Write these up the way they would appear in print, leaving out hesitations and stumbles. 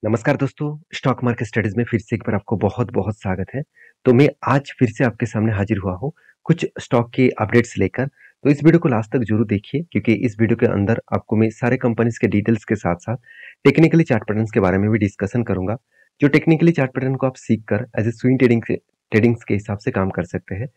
नमस्कार दोस्तों, stock market studies में फिर से एक बार आपको बहुत-बहुत स्वागत है। तो मैं आज फिर से आपके सामने हाजिर हुआ हूँ, कुछ स्टॉक के अपडेट्स लेकर। तो इस वीडियो को लास्ट तक ज़रूर देखिए क्योंकि इस वीडियो के अंदर आपको मैं सारे कंपनीज़ के डिटेल्स के साथ-साथ टेक्निकली चार्ट पैटर्न्स के बारे में भी डिस्कशन करूँगा। जो टेक्निकली चार्ट पैटर्न को आप सीख कर एज़ ए स्विंग ट्रेडिंग्स के हिसाब से काम कर सकते हैं।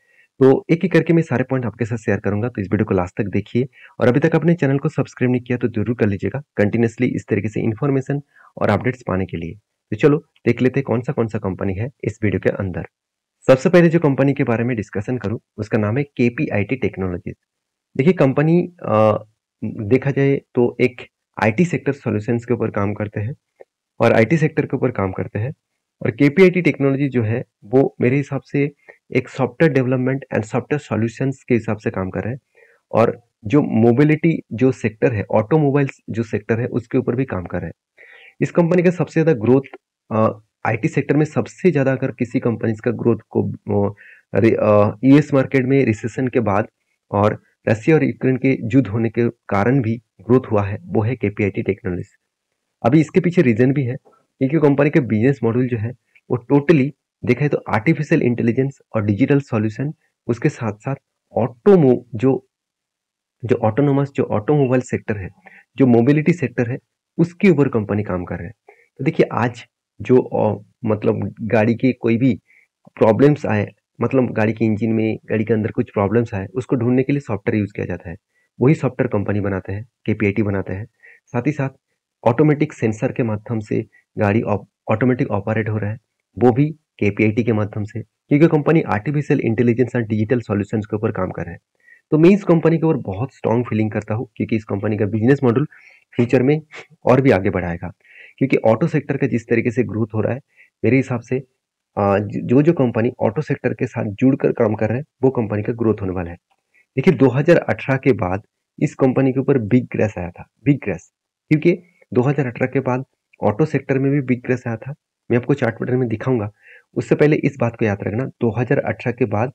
तो एक-एक करके मैं सारे पॉइंट आपके साथ शेयर करूँगा, तो इस वीडियो को लास्ट तक देखिए और अभी तक अपने चैनल को सब्सक्राइब नहीं किया तो ज़रूर कर लीजिएगा, कंटिन्यूअसली इस तरीके से इन्फॉर्मेशन और अपडेट्स पाने के लिए। तो चलो देख लेते हैं कौन सा कंपनी है इस वीडियो के अंदर। सबसे पहले जो कंपनी के बारे में डिस्कशन करूं उसका नाम है केपीआईटी टेक्नोलॉजीज। देखिए कंपनी देखा जाए तो एक आईटी सेक्टर सॉल्यूशंस के ऊपर काम करते हैं और आईटी सेक्टर के ऊपर काम करते हैं। और केपीआईटी टेक्नोलॉजी जो है वो मेरे हिसाब से एक software development and software solutions के हिसाब से काम कर रहे हैं। और जो मोबिलिटी जो सेक्टर है, ऑटोमोबाइल्स जो सेक्टर है उसके ऊपर भी काम कर रहे हैं। इस कंपनी का सबसे ज्यादा ग्रोथ आईटी सेक्टर में सबसे ज्यादा अगर किसी कंपनी का ग्रोथ को यूएस मार्केट में रिसेशन के बाद और रशिया और यूक्रेन के युद्ध होने के कारण भी ग्रोथ हुआ है, वो है केपीआईटी टेक्नोलॉजी। अभी इसके पीछे रीजन भी है क्योंकि कंपनी का बिजनेस मॉडल जो है वो टोटली देखा है तो आर्टिफिशियल इंटेलिजेंस और डिजिटल सॉल्यूशन, उसके साथ साथ ऑटोमो जो जो ऑटोनोमस जो ऑटोमोबाइल सेक्टर है, जो मोबिलिटी सेक्टर है, उसके ऊपर कंपनी काम कर रहे हैं। तो देखिए आज जो मतलब गाड़ी के कोई भी प्रॉब्लम्स आए, मतलब गाड़ी के इंजन में, गाड़ी के अंदर कुछ प्रॉब्लम्स आए, उसको ढूंढने के लिए सॉफ्टवेयर यूज किया जाता है। वही सॉफ्टवेयर कंपनी बनाते हैं, केपीआईटी बनाते हैं। साथ ही साथ ऑटोमेटिक सेंसर के माध्यम से गाड़ी ऑटोमेटिक ऑपरेट हो रहा है, वो भी केपीआईटी के माध्यम से, क्योंकि कंपनी आर्टिफिशियल इंटेलिजेंस और डिजिटल सॉल्यूशंस के ऊपर काम कर रहे हैं। तो मैं इस कंपनी के ऊपर बहुत स्ट्रॉन्ग फीलिंग करता हूँ क्योंकि इस कंपनी का बिजनेस मॉडल फ्यूचर में और भी आगे बढ़ाएगा। क्योंकि ऑटो सेक्टर का जिस तरीके से ग्रोथ हो रहा है, मेरे हिसाब से जो जो कंपनी ऑटो सेक्टर के साथ जुड़कर काम कर रहे हैं वो कंपनी का ग्रोथ होने वाला है। देखिए 2018 के बाद इस कंपनी के ऊपर बिग क्रैश आया था, बिग क्रैश। क्योंकि 2018 के बाद ऑटो सेक्टर में भी बिग क्रैश आया था। मैं आपको चार्ट पैटर्न में दिखाऊंगा। उससे पहले इस बात को याद रखना, 2018 के बाद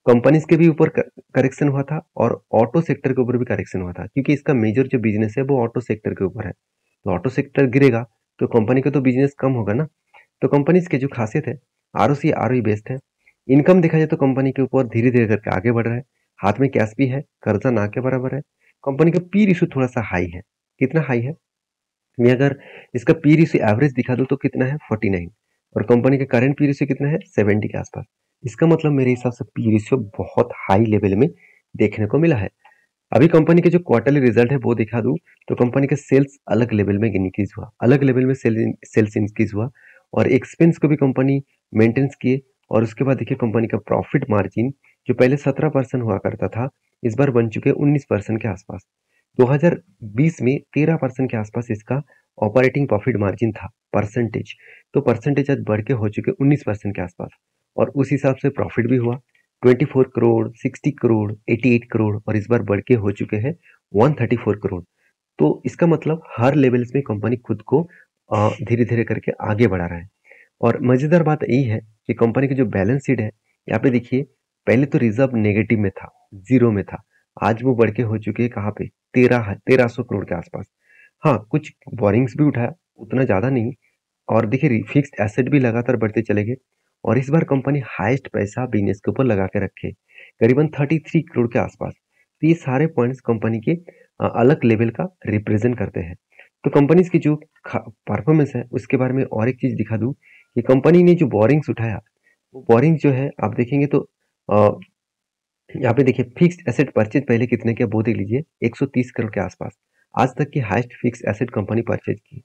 कंपनीज के भी ऊपर करेक्शन हुआ था और ऑटो सेक्टर के ऊपर भी करेक्शन हुआ था, क्योंकि इसका मेजर जो बिजनेस है वो ऑटो सेक्टर के ऊपर है। तो ऑटो सेक्टर गिरेगा तो कंपनी का तो बिजनेस कम होगा ना। तो कंपनीज की जो खासियत है, आरओसी आरओई बेस्ड है। इनकम देखा जाए तो कंपनी के ऊपर धीरे धीरे करके आगे बढ़ रहा है। हाथ में कैश भी है, कर्जा ना के बराबर है। कंपनी का पी रेशियो थोड़ा सा हाई है। कितना हाई है, मैं अगर इसका पी रेशियो एवरेज दिखा दूं तो कितना है 49। और कंपनी का करंट पी रेशियो कितना है 70 के आसपास। इसका मतलब मेरे हिसाब से पी रेशियो बहुत हाई लेवल में देखने को मिला है। अभी कंपनी के जो क्वार्टरली रिजल्ट है वो दिखा दूं तो कंपनी का सेल्स अलग लेवल में इंक्रीज हुआ, अलग लेवल में सेल्स इंक्रीज हुआ और एक्सपेंस को भी कंपनी मेंटेन्स किए। और उसके बाद देखिए कंपनी का प्रॉफिट मार्जिन जो पहले 17% हुआ करता था, इस बार बन चुके 19% के आसपास। 2020 में 13% के आसपास इसका ऑपरेटिंग प्रॉफिट मार्जिन था, परसेंटेज। तो परसेंटेज आज बढ़ के हो चुके 19% के आसपास। और उस हिसाब से प्रॉफिट भी हुआ 24 करोड़, 60 करोड़, 88 करोड़ और इस बार बढ़ के हो चुके हैं 134 करोड़। तो इसका मतलब हर लेवल्स में कंपनी खुद को धीरे धीरे करके आगे बढ़ा रहा है। और मजेदार बात यही है कि कंपनी की जो बैलेंस शीट है, यहाँ पे देखिए पहले तो रिजर्व नेगेटिव में था, जीरो में था। आज वो बढ़ के हो चुके हैं कहाँ पे, 1300 करोड़ के आसपास। हाँ, कुछ बोरिंग्स भी उठाया, उतना ज्यादा नहीं। और देखिए फिक्स्ड एसेट भी लगातार बढ़ते चले गए। और इस बार कंपनी हाईएस्ट पैसा बिजनेस के ऊपर लगा के रखे, करीबन 33 करोड़ के आसपास। तो ये सारे पॉइंट्स कंपनी के अलग लेवल का रिप्रेजेंट करते हैं। तो कंपनीज की जो परफॉर्मेंस है उसके बारे में और एक चीज दिखा दूं कि कंपनी ने जो बोरिंग्स उठाया, वो बोरिंग्स जो है आप देखेंगे तो यहाँ पे देखिए फिक्स्ड एसेट परचेज पहले कितने के वो देख लीजिए, 130 करोड़ के आसपास। आज तक की highest fix asset company purchase की।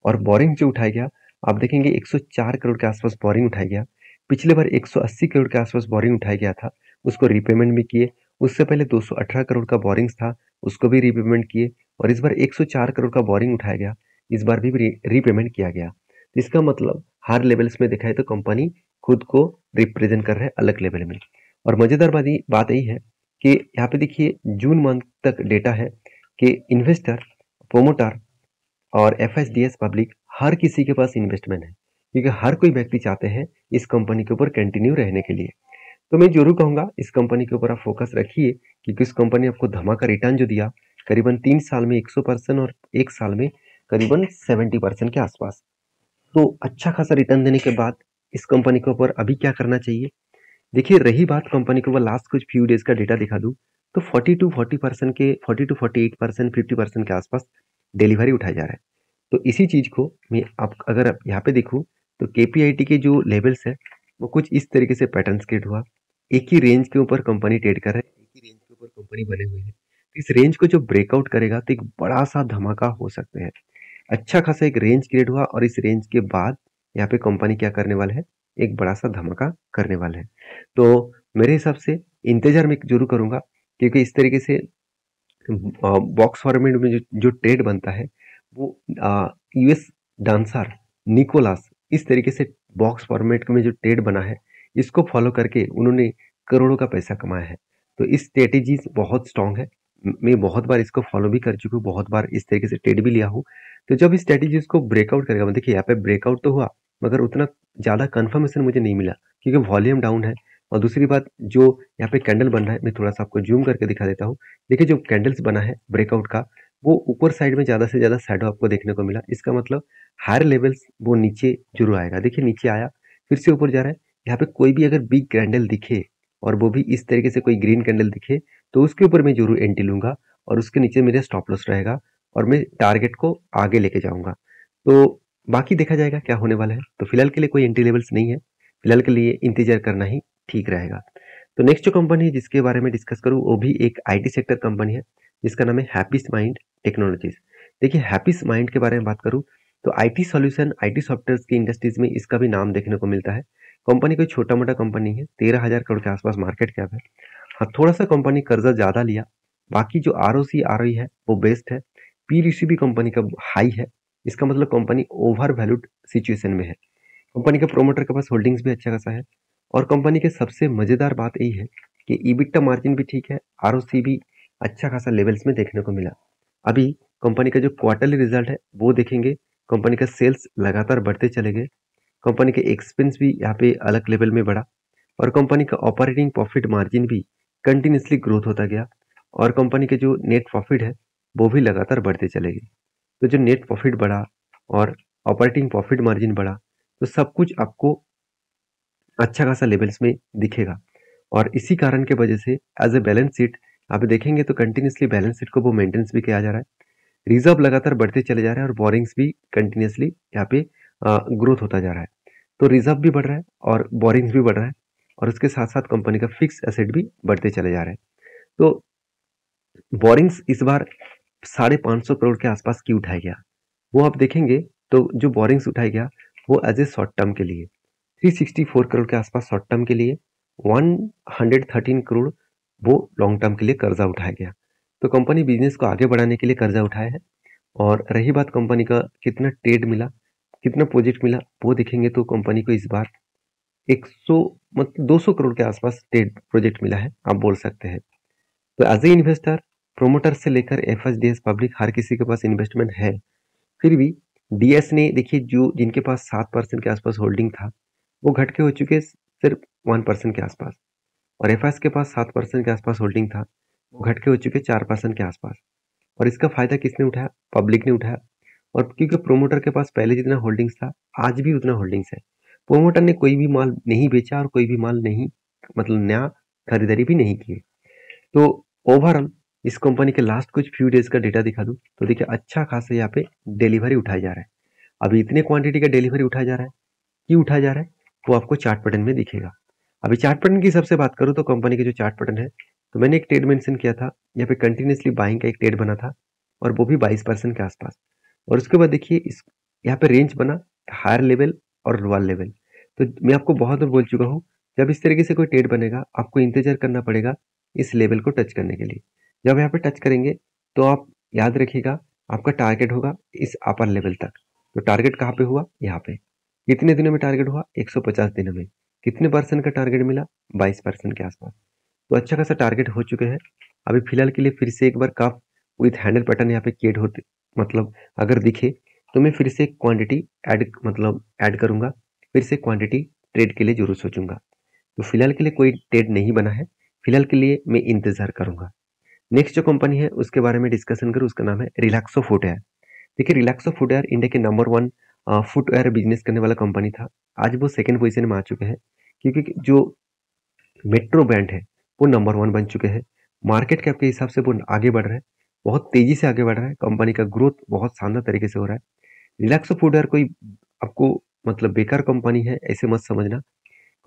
और बोरिंग जो उठाया गया, आप देखेंगे 104 करोड़ के आसपास बोरिंग उठाया गया। पिछले बार 180 करोड़ के आसपास बोरिंग उठाया गया था, उसको रीपेमेंट भी किए। उससे पहले 218 करोड़ का बोरिंग था, उसको भी रीपेमेंट किए। और इस बार 104 करोड़ का बोरिंग उठाया गया, इस बार भी रीपेमेंट किया गया। तो इसका मतलब हर लेवल्स में देखा है तो कंपनी खुद को रिप्रेजेंट कर रहा है अलग लेवल में। और मजेदार बात यही है कि यहाँ पे देखिए जून मंथ तक डेटा है कि इन्वेस्टर, प्रोमोटर और एफएसडीएस पब्लिक हर किसी के पास इन्वेस्टमेंट है, क्योंकि हर कोई व्यक्ति चाहते हैं इस कंपनी के ऊपर कंटिन्यू रहने के लिए। तो मैं जरूर कहूंगा इस कंपनी के ऊपर आप फोकस रखिए, क्योंकि इस कंपनी ने आपको धमाका रिटर्न जो दिया, करीबन 3 साल में 100% और 1 साल में करीबन 70% के आसपास। तो अच्छा खासा रिटर्न देने के बाद इस कंपनी के ऊपर अभी क्या करना चाहिए? देखिए, रही बात कंपनी के ऊपर लास्ट कुछ फ्यू डेज का डेटा दिखा दूं, तो 40 टू 48%, 50% के आसपास डिलीवरी उठाया जा रहा है। तो इसी चीज को मैं आप अगर आप यहाँ पे देखूं, तो केपीआईटी के जो लेवल्स है वो कुछ इस तरीके से पैटर्न क्रिएट हुआ। एक ही रेंज के ऊपर कंपनी ट्रेड कर रहा है, एक ही रेंज के ऊपर कंपनी बने हुए हैं। इस रेंज को जो ब्रेकआउट करेगा तो एक बड़ा सा धमाका हो सकता है। अच्छा खासा एक रेंज क्रिएट हुआ और इस रेंज के बाद यहाँ पे कंपनी क्या करने वाला है, एक बड़ा सा धमाका करने वाला है। तो मेरे हिसाब से इंतजार मैं जरूर करूंगा, क्योंकि इस तरीके से बॉक्स फॉर्मेट में जो ट्रेड बनता है वो यूएस डांसर निकोलास इस तरीके से बॉक्स फॉर्मेट में जो ट्रेड बना है इसको फॉलो करके उन्होंने करोड़ों का पैसा कमाया है। तो इस स्ट्रेटेजी बहुत स्ट्रांग है। मैं बहुत बार इसको फॉलो भी कर चुका हूँ, बहुत बार इस तरीके से ट्रेड भी लिया हूँ। तो जब इस स्ट्रेटेजी को ब्रेकआउट करेगा, देखिए यहाँ पे ब्रेकआउट तो हुआ मगर उतना ज्यादा कंफर्मेशन मुझे नहीं मिला, क्योंकि वॉल्यूम डाउन है। और दूसरी बात, जो यहाँ पे कैंडल बन रहा है, मैं थोड़ा सा आपको जूम करके दिखा देता हूँ। देखिए जो कैंडल्स बना है ब्रेकआउट का, वो ऊपर साइड में ज्यादा से ज्यादा शैडो आपको देखने को मिला। इसका मतलब हायर लेवल्स वो नीचे जरूर आएगा। देखिए नीचे आया, फिर से ऊपर जा रहा है। यहाँ पे कोई भी अगर बिग कैंडल दिखे और वो भी इस तरीके से कोई ग्रीन कैंडल दिखे, तो उसके ऊपर मैं जरूर एंट्री लूंगा और उसके नीचे मेरा स्टॉप लॉस रहेगा और मैं टारगेट को आगे लेके जाऊंगा। तो बाकी देखा जाएगा क्या होने वाला है। तो फिलहाल के लिए कोई एंट्री लेवल्स नहीं है, फिलहाल के लिए इंतजार करना ही ठीक रहेगा। तो नेक्स्ट जो कंपनी है जिसके बारे में डिस्कस करूँ, वो भी एक आईटी सेक्टर कंपनी है जिसका नाम है हैप्पीस्ट माइंड टेक्नोलॉजीज। देखिए हैप्पीस्ट माइंड के बारे में बात करूँ तो आईटी सॉल्यूशन, आईटी सॉफ्टवेयर की इंडस्ट्रीज में इसका भी नाम देखने को मिलता है। कंपनी कोई छोटा मोटा कंपनी है, 13,000 करोड़ के आसपास मार्केट कैप है। हाँ, थोड़ा सा कंपनी कर्जा ज्यादा लिया, बाकी जो आरओसी आरओई है वो बेस्ट है। पी भी कंपनी का हाई है। इसका मतलब कंपनी ओवर वैल्यूड सिचुएशन में है। कंपनी के प्रोमोटर के पास होल्डिंग्स भी अच्छा खासा है। और कंपनी के सबसे मजेदार बात यही है कि ईबिटा मार्जिन भी ठीक है, आरओसी भी अच्छा खासा लेवल्स में देखने को मिला। अभी कंपनी का जो क्वार्टरली रिजल्ट है वो देखेंगे, कंपनी का सेल्स लगातार बढ़ते चले गए, कंपनी के एक्सपेंस भी यहाँ पे अलग लेवल में बढ़ा और कंपनी का ऑपरेटिंग प्रॉफिट मार्जिन भी कंटिन्यूसली ग्रोथ होता गया और कंपनी के जो नेट प्रॉफिट है वो भी लगातार बढ़ते चले गए। तो जो नेट प्रॉफिट बढ़ा और ऑपरेटिंग प्रॉफिट मार्जिन बढ़ा, तो सब कुछ आपको अच्छा खासा लेवल्स में दिखेगा। और इसी कारण के वजह से एज ए बैलेंस शीट आप देखेंगे तो कंटिन्यूसली बैलेंस शीट को वो मेंटेनेंस भी किया जा रहा है। रिजर्व लगातार बढ़ते चले जा रहे हैं और बोरिंग्स भी कंटिन्यूसली यहाँ पे ग्रोथ होता जा रहा है। तो रिजर्व भी बढ़ रहा है और बोरिंग्स भी बढ़ रहा है और उसके साथ साथ कंपनी का फिक्स एसेट भी बढ़ते चले जा रहे हैं। तो बोरिंग्स इस बार 550 करोड़ के आसपास की उठाया गया। वो आप देखेंगे तो जो बोरिंग्स उठाया गया वो एज ए शॉर्ट टर्म के लिए 364 करोड़ के आसपास शॉर्ट टर्म के लिए, 113 करोड़ वो लॉन्ग टर्म के लिए कर्जा उठाया गया। तो कंपनी बिजनेस को आगे बढ़ाने के लिए कर्जा उठाया है। और रही बात कंपनी का कितना ट्रेड मिला, कितना प्रोजेक्ट मिला, वो देखेंगे तो कंपनी को इस बार 100 मतलब 200 करोड़ के आसपास ट्रेड प्रोजेक्ट मिला है, आप बोल सकते हैं। तो एज ए इन्वेस्टर, प्रोमोटर से लेकर एफएसडीएस पब्लिक हर किसी के पास इन्वेस्टमेंट है। फिर भी डीएस ने देखिए जो जिनके पास 7% के आसपास होल्डिंग था वो घट के हो चुके सिर्फ 1% के आसपास। और एफएस के पास 7% के आसपास होल्डिंग था, वो घट के हो चुके 4% के आसपास। और इसका फायदा किसने उठाया? पब्लिक ने उठाया। और क्योंकि प्रोमोटर के पास पहले जितना होल्डिंग्स था आज भी उतना होल्डिंग्स है। प्रोमोटर ने कोई भी माल नहीं बेचा और कोई भी माल नहीं, मतलब नया खरीदारी भी नहीं की। तो ओवरऑल इस कंपनी के लास्ट कुछ फ्यू डेज का डेटा दिखा दूं तो देखिए अच्छा खासा यहाँ पे डिलीवरी उठाया जा रहा है। अभी इतने क्वांटिटी का डिलीवरी उठाया जा रहा है, क्यों उठाया जा रहा है वो आपको चार्ट पैटर्न में दिखेगा। अभी चार्ट पैटर्न की सबसे बात करूं तो कंपनी के जो चार्ट पैटर्न है, तो मैंने एक ट्रेड मेंशन किया था, यहाँ पे कंटिन्यूसली बाइंग का एक ट्रेड बना था और वो भी 22% के आसपास। और उसके बाद देखिए इस यहाँ पे रेंज बना, हायर लेवल और लोअर लेवल। तो मैं आपको बहुत बार बोल चुका हूँ, जब इस तरीके से कोई ट्रेड बनेगा आपको इंतजार करना पड़ेगा इस लेवल को टच करने के लिए। जब यहाँ पे टच करेंगे तो आप याद रखिएगा आपका टारगेट होगा इस अपर लेवल तक। तो टारगेट कहाँ पे हुआ? यहाँ पे। कितने दिनों में टारगेट हुआ? 150 दिनों में। कितने परसेंट का टारगेट मिला? 22% के आसपास। तो अच्छा खासा टारगेट हो चुके हैं। अभी फिलहाल के लिए फिर से एक बार कफ विथ हैंडल पैटर्न यहाँ पे क्रिएट होते, मतलब अगर दिखे तो मैं फिर से क्वांटिटी ऐड करूंगा, फिर से क्वांटिटी ट्रेड के लिए जरूर सोचूंगा। तो फिलहाल के लिए कोई ट्रेड नहीं बना है, फिलहाल के लिए मैं इंतजार करूंगा। नेक्स्ट जो कंपनी है उसके बारे में डिस्कशन करूँ, उसका नाम है रिलैक्सो फुटवेयर। देखिए रिलैक्सो फुटवेयर इंडिया के नंबर 1 फुटवेयर बिजनेस करने वाला कंपनी था, आज वो सेकंड पोजीशन में आ चुके हैं, क्योंकि जो मेट्रो ब्रांड है वो नंबर 1 बन चुके हैं। मार्केट कैप के हिसाब से वो आगे बढ़ रहे हैं, बहुत तेजी से आगे बढ़ रहा है। कंपनी का ग्रोथ बहुत शानदार तरीके से हो रहा है। रिलैक्सो फुटवेयर कोई आपको मतलब बेकार कंपनी है ऐसे मत समझना।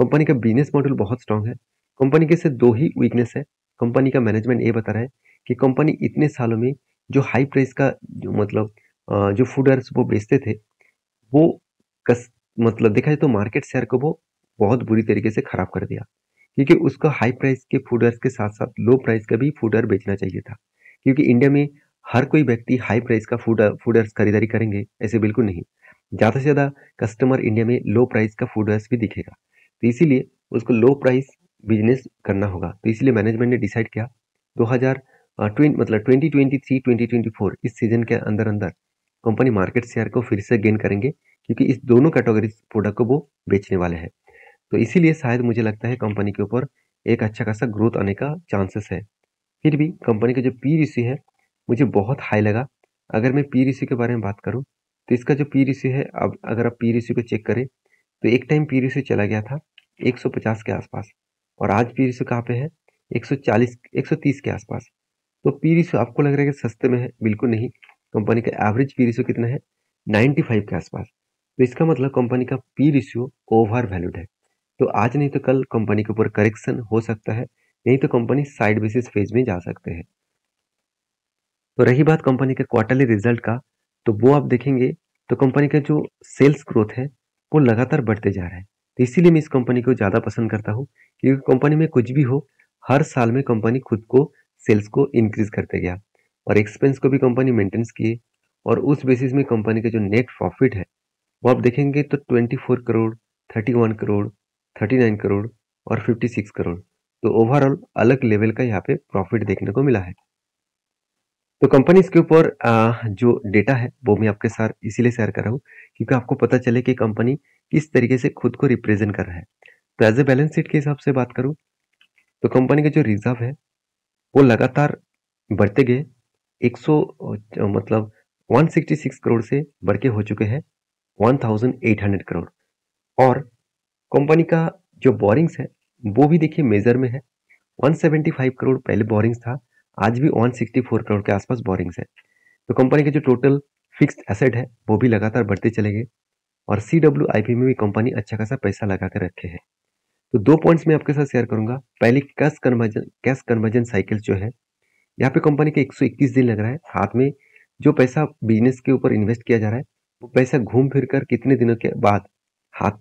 कंपनी का बिजनेस मॉडल बहुत स्ट्रांग है। कंपनी के सिर्फ दो ही वीकनेस है। कंपनी का मैनेजमेंट ये बता रहा है कि कंपनी इतने सालों में जो हाई प्राइस का जो मतलब जो फूडवेयर वो बेचते थे, वो कस मतलब देखा जाए तो मार्केट शेयर को वो बहुत बुरी तरीके से खराब कर दिया, क्योंकि उसको हाई प्राइस के फूडवेयर के साथ साथ लो प्राइस का भी फूडवेयर बेचना चाहिए था, क्योंकि इंडिया में हर कोई व्यक्ति हाई प्राइस का फूडवेयर खरीदारी करेंगे ऐसे बिल्कुल नहीं। ज़्यादा से ज़्यादा कस्टमर इंडिया में लो प्राइस का फूडवेयर भी दिखेगा, तो इसीलिए उसको लो प्राइस बिजनेस करना होगा। तो इसलिए मैनेजमेंट ने डिसाइड किया 2000 मतलब 2023-2024 इस सीजन के अंदर अंदर कंपनी मार्केट शेयर को फिर से गेन करेंगे, क्योंकि इस दोनों कैटेगरी प्रोडक्ट को वो बेचने वाले हैं। तो इसीलिए शायद मुझे लगता है कंपनी के ऊपर एक अच्छा खासा ग्रोथ आने का चांसेस है। फिर भी कंपनी का जो पी रेशियो है मुझे बहुत हाई लगा। अगर मैं पी रेशियो के बारे में बात करूं तो इसका जो पी रेशियो है, अब अगर आप पी रेशियो को चेक करें तो एक टाइम पी रेशियो चला गया था 150 के आसपास, और आज पी रेशियो कहाँ पे है 140 130 के आसपास। तो पी रेशियो आपको लग रहा है कि सस्ते में है, बिल्कुल नहीं। कंपनी का एवरेज पी रेशियो कितना है 95 के आसपास। तो इसका मतलब कंपनी का पी रेशियो ओवर वैल्यूड है। तो आज नहीं तो कल कंपनी के ऊपर करेक्शन हो सकता है, नहीं तो कंपनी साइड बेसिस फेज में जा सकते हैं। तो रही बात कंपनी के क्वार्टरली रिजल्ट का, तो वो आप देखेंगे तो कंपनी का जो सेल्स ग्रोथ है वो लगातार बढ़ते जा रहा है। तो इसीलिए मैं इस कंपनी को ज़्यादा पसंद करता हूँ, क्योंकि कंपनी में कुछ भी हो हर साल में कंपनी खुद को सेल्स को इंक्रीज करते गया और एक्सपेंस को भी कंपनी मेंटेन्स किए, और उस बेसिस में कंपनी का जो नेट प्रॉफिट है वो आप देखेंगे तो 24 करोड़, 31 करोड़, 39 करोड़ और 56 करोड़। तो ओवरऑल अलग लेवल का यहाँ पे प्रॉफिट देखने को मिला है। तो कंपनीज के ऊपर जो डेटा है वो मैं आपके साथ इसीलिए शेयर कर रहा हूँ, क्योंकि आपको पता चले कि कंपनी किस तरीके से खुद को रिप्रेजेंट कर रहा है। तो एज ए बैलेंस शीट के हिसाब से बात करूँ तो कंपनी का जो रिजर्व है वो लगातार बढ़ते गए 100 मतलब 166 करोड़ से बढ़ के हो चुके हैं 1800 करोड़। और कंपनी का जो बोरिंग्स है वो भी देखिए मेजर में है। 175 करोड़ पहले बोरिंग्स था, आज भी 164 करोड़ के आसपास बोरिंग्स है। तो कंपनी के जो टोटल फिक्स्ड एसेट है वो भी लगातार बढ़ते चले गए, और CWIP में भी कंपनी अच्छा खासा पैसा लगा कर रखे हैं। तो दो पॉइंट्स मैं आपके साथ शेयर करूंगा। पहले कैश कन्वर्जन साइकिल जो है, यहाँ पे कंपनी के 121 दिन लग रहा है। हाथ में जो पैसा बिजनेस के ऊपर इन्वेस्ट किया जा रहा है वो पैसा घूम फिर कर कितने दिनों के बाद हाथ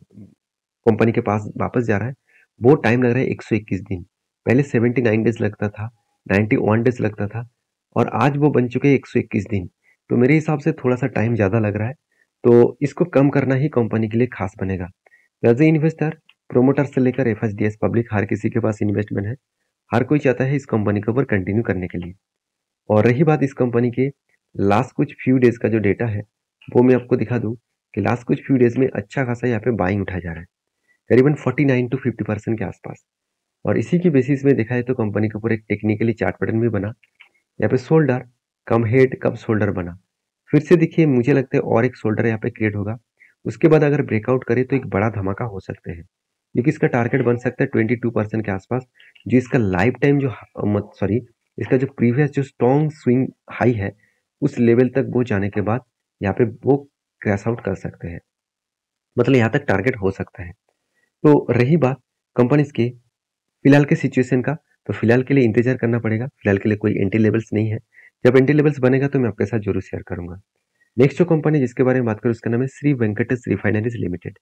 कंपनी के पास वापस जा रहा है, वो टाइम लग रहा है 121 दिन। पहले 79 डेज लगता था, 91 डेज लगता था, और आज वो बन चुके हैं 121 दिन। तो मेरे हिसाब से थोड़ा सा टाइम ज़्यादा लग रहा है, तो इसको कम करना ही कंपनी के लिए खास बनेगा। एज ए इन्वेस्टर, प्रोमोटर से लेकर FHDS पब्लिक हर किसी के पास इन्वेस्टमेंट है। हर कोई चाहता है इस कंपनी के ऊपर कंटिन्यू करने के लिए। और रही बात इस कंपनी के लास्ट कुछ फ्यू डेज का जो डेटा है वो मैं आपको दिखा दूं कि लास्ट कुछ फ्यू डेज में अच्छा खासा यहाँ पे बाइंग उठाया जा रहा है, करीबन 49 to 50% के आसपास। और इसी की बेसिस में देखा है तो कंपनी के ऊपर एक टेक्निकली चार्ट पैटर्न भी बना, यहाँ पे शोल्डर कम हेड कम शोल्डर बना। फिर से देखिए मुझे लगता है और एक शोल्डर यहाँ पे क्रिएट होगा, उसके बाद अगर ब्रेकआउट करे तो एक बड़ा धमाका हो सकते हैं, क्योंकि इसका टारगेट बन सकता है 22% के आसपास, जो इसका लाइफ टाइम जो सॉरी इसका जो प्रीवियस जो स्ट्रॉन्ग स्विंग हाई है उस लेवल तक वो जाने के बाद यहाँ पे वो क्रैश आउट कर सकते हैं, मतलब यहाँ तक टारगेट हो सकता है। तो रही बात कंपनीज के फिलहाल के सिचुएशन का, तो फिलहाल के लिए इंतजार करना पड़ेगा। फिलहाल के लिए कोई एंट्री लेवल्स नहीं है। जब एंट्री लेवल्स बनेगा तो मैं आपके साथ जरूर शेयर करूंगा। नेक्स्ट जो कंपनी जिसके बारे में बात करूं उसका नाम है श्री वेंकटेश रिफाइनरीज लिमिटेड।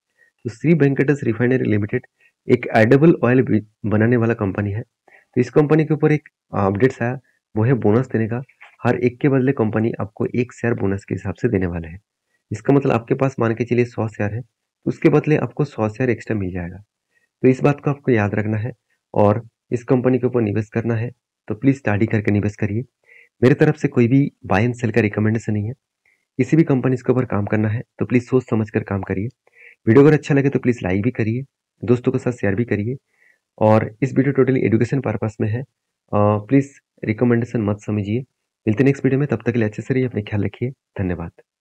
तो श्री वेंकटेश रिफाइनरी लिमिटेड एक एडिबल ऑयल बनाने वाला कंपनी है। तो इस कंपनी के ऊपर एक अपडेट्स आया, वो है बोनस देने का। हर एक के बदले कंपनी आपको एक शेयर बोनस के हिसाब से देने वाले है। इसका मतलब आपके पास मान के चलिए 100 शेयर है, तो उसके बदले आपको 100 शेयर एक्स्ट्रा मिल जाएगा। तो इस बात को आपको याद रखना है, और इस कंपनी के ऊपर निवेश करना है तो प्लीज स्टडी करके निवेश करिए। मेरे तरफ से कोई भी बाय एंड सेल का रिकमेंडेशन नहीं है। किसी भी कंपनी के ऊपर काम करना है तो प्लीज सोच समझ कर काम करिए। वीडियो अगर अच्छा लगे तो प्लीज लाइक भी करिए, दोस्तों के साथ शेयर भी करिए। और इस वीडियो टोटली एजुकेशन पर्पस में है, प्लीज रिकमेंडेशन मत समझिए। मिलते नेक्स्ट वीडियो में, तब तक के लिए अच्छे से रहिए, अपने ख्याल रखिए। धन्यवाद।